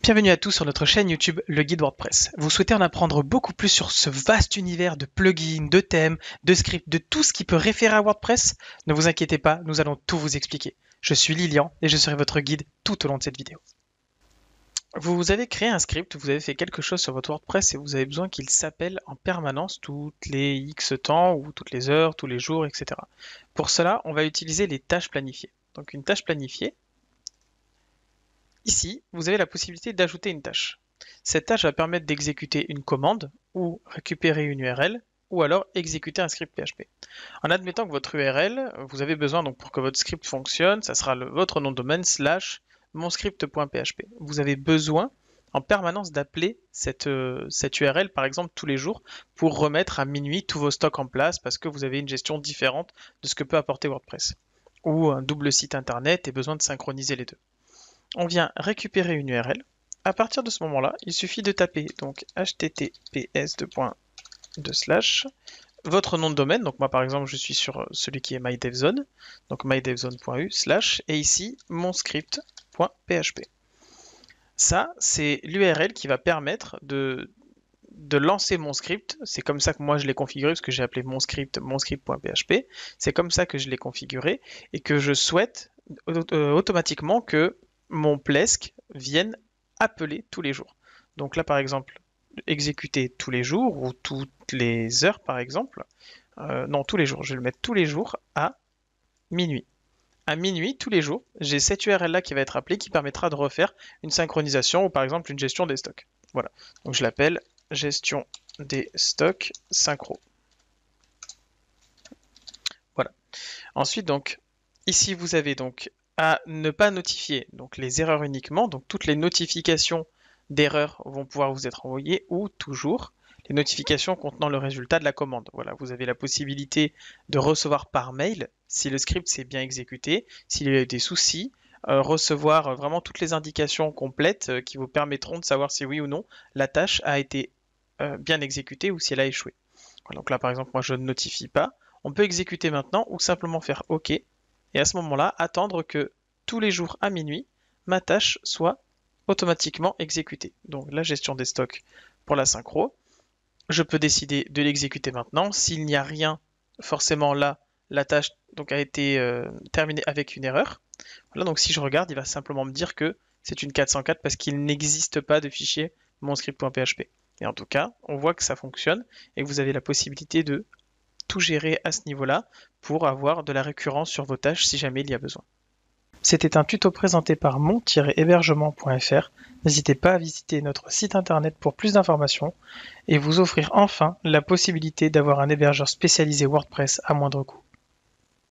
Bienvenue à tous sur notre chaîne YouTube Le Guide WordPress. Vous souhaitez en apprendre beaucoup plus sur ce vaste univers de plugins, de thèmes, de scripts, de tout ce qui peut référer à WordPress? Ne vous inquiétez pas, nous allons tout vous expliquer. Je suis Lilian et je serai votre guide tout au long de cette vidéo. Vous avez créé un script, vous avez fait quelque chose sur votre WordPress et vous avez besoin qu'il s'appelle en permanence toutes les X temps ou toutes les heures, tous les jours, etc. Pour cela, on va utiliser les tâches planifiées. Donc une tâche planifiée, ici, vous avez la possibilité d'ajouter une tâche. Cette tâche va permettre d'exécuter une commande ou récupérer une URL ou alors exécuter un script PHP. En admettant que votre URL, vous avez besoin donc pour que votre script fonctionne, ça sera votre nom de domaine / monscript.php. Vous avez besoin en permanence d'appeler cette URL par exemple tous les jours pour remettre à minuit tous vos stocks en place parce que vous avez une gestion différente de ce que peut apporter WordPress. Ou un double site internet et besoin de synchroniser les deux. On vient récupérer une URL. À partir de ce moment-là, il suffit de taper donc https votre nom de domaine. Donc moi par exemple, je suis sur celui qui est mydevzone, donc mydevzone.u / et ici monscript.php. Ça, c'est l'URL qui va permettre de lancer mon script. C'est comme ça que moi je l'ai configuré parce que j'ai appelé mon script.php. C'est comme ça que je l'ai configuré et que je souhaite automatiquement que mon Plesk vienne appeler tous les jours. Donc là, par exemple, exécuter tous les jours ou toutes les heures, par exemple. Non, tous les jours. Je vais le mettre tous les jours à minuit. À minuit, tous les jours, j'ai cette URL-là qui va être appelée qui permettra de refaire une synchronisation ou par exemple une gestion des stocks. Voilà. Donc je l'appelle gestion des stocks synchro. Voilà. Ensuite, donc, ici, vous avez donc à ne pas notifier donc les erreurs uniquement, donc toutes les notifications d'erreurs vont pouvoir vous être envoyées ou toujours les notifications contenant le résultat de la commande. Voilà, vous avez la possibilité de recevoir par mail si le script s'est bien exécuté, s'il y a eu des soucis, recevoir vraiment toutes les indications complètes qui vous permettront de savoir si oui ou non la tâche a été bien exécutée ou si elle a échoué. Voilà, donc là par exemple moi je ne notifie pas. On peut exécuter maintenant ou simplement faire OK. Et à ce moment-là, attendre que tous les jours à minuit, ma tâche soit automatiquement exécutée. Donc la gestion des stocks pour la synchro. Je peux décider de l'exécuter maintenant. S'il n'y a rien, forcément là, la tâche donc, a été terminée avec une erreur. Voilà, donc si je regarde, il va simplement me dire que c'est une 404 parce qu'il n'existe pas de fichier monscript.php. Et en tout cas, on voit que ça fonctionne et que vous avez la possibilité de tout gérer à ce niveau-là pour avoir de la récurrence sur vos tâches si jamais il y a besoin. C'était un tuto présenté par mon-hébergement.fr. N'hésitez pas à visiter notre site internet pour plus d'informations et vous offrir enfin la possibilité d'avoir un hébergeur spécialisé WordPress à moindre coût.